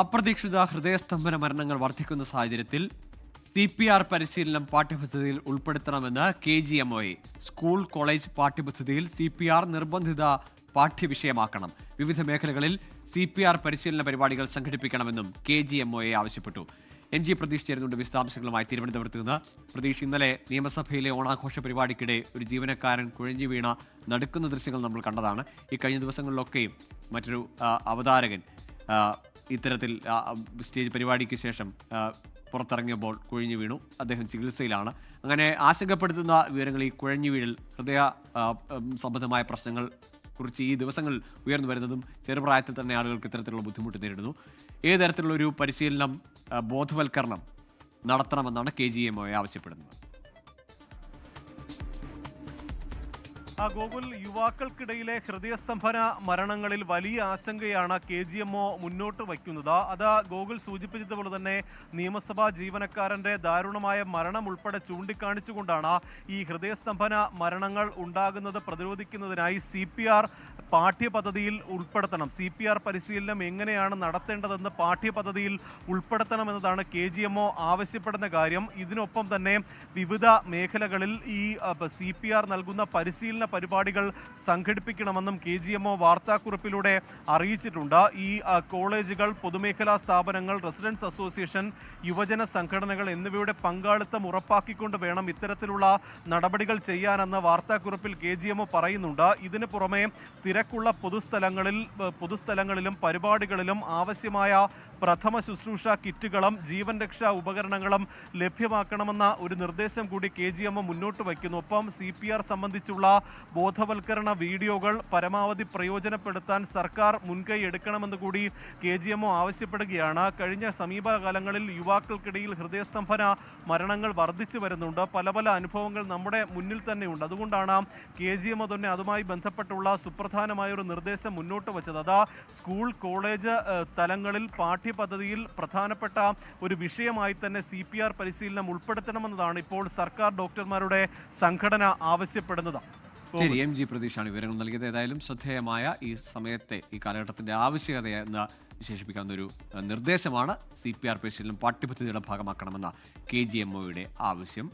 അപ്രതീക്ഷിത ഹൃദയസ്തംഭന മരണങ്ങൾ വർദ്ധിക്കുന്ന സാഹചര്യത്തിൽ CPR പരിശീലനം പാഠ്യപദ്ധതിയിൽ ഉൾപ്പെടുത്തണമെന്ന് KGMOA. സ്കൂൾ കോളേജ് പാഠ്യപദ്ധതിയിൽ CPR നിർബന്ധിത പാഠ്യവിഷയമാക്കണം. വിവിധ മേഖലകളിൽ CPR പരിശീലന പരിപാടികൾ സംഘടിപ്പിക്കണമെന്നും KGMOA ആവശ്യപ്പെട്ടു. NG പ്രതീഷ് ചേരുന്നുണ്ട് വിശദാംശങ്ങളുമായി തിരുവനന്തപുരത്ത് നിന്ന്. പ്രതീഷ്, ഇന്നലെ നിയമസഭയിലെ ഓണാഘോഷ പരിപാടിക്കിടെ ഒരു ജീവനക്കാരൻ കുഴഞ്ഞു വീണ നടുക്കുന്ന ദൃശ്യങ്ങൾ നമ്മൾ കണ്ടതാണ്. ഈ കഴിഞ്ഞ ദിവസങ്ങളിലൊക്കെയും മറ്റൊരു അവതാരകൻ ഇത്തരത്തിൽ സ്റ്റേജ് പരിപാടിക്ക് ശേഷം പുറത്തിറങ്ങിയപ്പോൾ കുഴഞ്ഞു വീണു. അദ്ദേഹം ചികിത്സയിലാണ്. അങ്ങനെ ആശങ്കപ്പെടുത്തുന്ന വിവരങ്ങൾ, ഈ കുഴഞ്ഞു വീഴൽ, ഹൃദയ സംബന്ധമായ പ്രശ്നങ്ങൾ കുറിച്ച് ഈ ദിവസങ്ങളിൽ ഉയർന്നു വരുന്നതും ചെറുപ്രായത്തിൽ തന്നെ ആളുകൾക്ക് ഇത്തരത്തിലുള്ള ബുദ്ധിമുട്ട് നേരിടുന്നു. ഏത് തരത്തിലുള്ള ഒരു പരിശീലനം, ബോധവൽക്കരണം നടത്തണമെന്നാണ് KGMOA ആവശ്യപ്പെടുന്നത്? ഗോകുൽ, യുവാക്കൾക്കിടയിലെ ഹൃദയസ്തംഭന മരണങ്ങളിൽ വലിയ ആശങ്കയാണ് KGMO മുന്നോട്ട് വയ്ക്കുന്നത്. അത് ഗോകുൽ സൂചിപ്പിച്ചതുപോലെ തന്നെ നിയമസഭാ ജീവനക്കാരൻ്റെ ദാരുണമായ മരണം ഉൾപ്പെടെ ചൂണ്ടിക്കാണിച്ചുകൊണ്ടാണ് ഈ ഹൃദയസ്തംഭന മരണങ്ങൾ ഉണ്ടാകുന്നത് പ്രതിരോധിക്കുന്നതിനായി CPR പാഠ്യപദ്ധതിയിൽ ഉൾപ്പെടുത്തണം. CPR പരിശീലനം എങ്ങനെയാണ് നടത്തേണ്ടതെന്ന് പാഠ്യപദ്ധതിയിൽ ഉൾപ്പെടുത്തണമെന്നതാണ് KGMO ആവശ്യപ്പെടുന്ന കാര്യം. ഇതിനൊപ്പം തന്നെ വിവിധ മേഖലകളിൽ ഈ CPR നൽകുന്ന പരിശീലന പരിപാടികൾ സംഘടിപ്പിക്കണമെന്നും KGMO വാർത്താക്കുറിപ്പിലൂടെ അറിയിച്ചിട്ടുണ്ട്. ഈ കോളേജുകൾ, പൊതുമേഖലാ സ്ഥാപനങ്ങൾ, റെസിഡൻസ് അസോസിയേഷൻ, യുവജന സംഘടനകൾ എന്നിവയുടെ പങ്കാളിത്തം ഉറപ്പാക്കിക്കൊണ്ട് വേണം ഇത്തരത്തിലുള്ള നടപടികൾ ചെയ്യാനെന്ന് വാർത്താക്കുറിപ്പിൽ KGMO പറയുന്നുണ്ട്. ഇതിനു പുറമെ തിരക്കുള്ള പൊതുസ്ഥലങ്ങളിലും പരിപാടികളിലും ആവശ്യമായ പ്രഥമ ശുശ്രൂഷ കിറ്റുകളും ജീവൻ രക്ഷാ ഉപകരണങ്ങളും ലഭ്യമാക്കണമെന്ന ഒരു നിർദ്ദേശം കൂടി KGMO മുന്നോട്ട് വയ്ക്കുന്നു. ഒപ്പം CPR സംബന്ധിച്ചുള്ള ബോധവൽക്കരണ വീഡിയോകൾ പരമാവധി പ്രയോജനപ്പെടുത്താൻ സർക്കാർ മുൻകൈ എടുക്കണമെന്ന് കൂടി KGMO ആവശ്യപ്പെടുകയാണ്. കഴിഞ്ഞ സമീപകാലങ്ങളിൽ യുവാക്കൾക്കിടയിൽ ഹൃദയസ്തംഭന മരണങ്ങൾ വർദ്ധിച്ചു വരുന്നുണ്ട്. പല അനുഭവങ്ങൾ നമ്മുടെ മുന്നിൽ തന്നെയുണ്ട്. അതുകൊണ്ടാണ് KGMO തന്നെ അതുമായി ബന്ധപ്പെട്ടുള്ള സുപ്രധാനമായ ഒരു നിർദ്ദേശം മുന്നോട്ട് വച്ചത്. അതാ സ്കൂൾ, കോളേജ് തലങ്ങളിൽ പാഠ്യപദ്ധതിയിൽ പ്രധാനപ്പെട്ട ഒരു വിഷയമായി തന്നെ CPR പരിശീലനം ഉൾപ്പെടുത്തണമെന്നതാണ് ഇപ്പോൾ സർക്കാർ ഡോക്ടർമാരുടെ സംഘടന ആവശ്യപ്പെടുന്നത്. ശരി, MG പ്രതീഷാണ് വിവരങ്ങൾ നൽകിയത്. ഏതായാലും ശ്രദ്ധേയമായ ഈ സമയത്തെ, ഈ കാലഘട്ടത്തിന്റെ ആവശ്യകതയെന്ന് വിശേഷിപ്പിക്കാവുന്ന ഒരു നിർദ്ദേശമാണ് CPR പരിശീലനം പാഠ്യപദ്ധതിയുടെ ഭാഗമാക്കണമെന്ന KGMOയുടെ ആവശ്യം.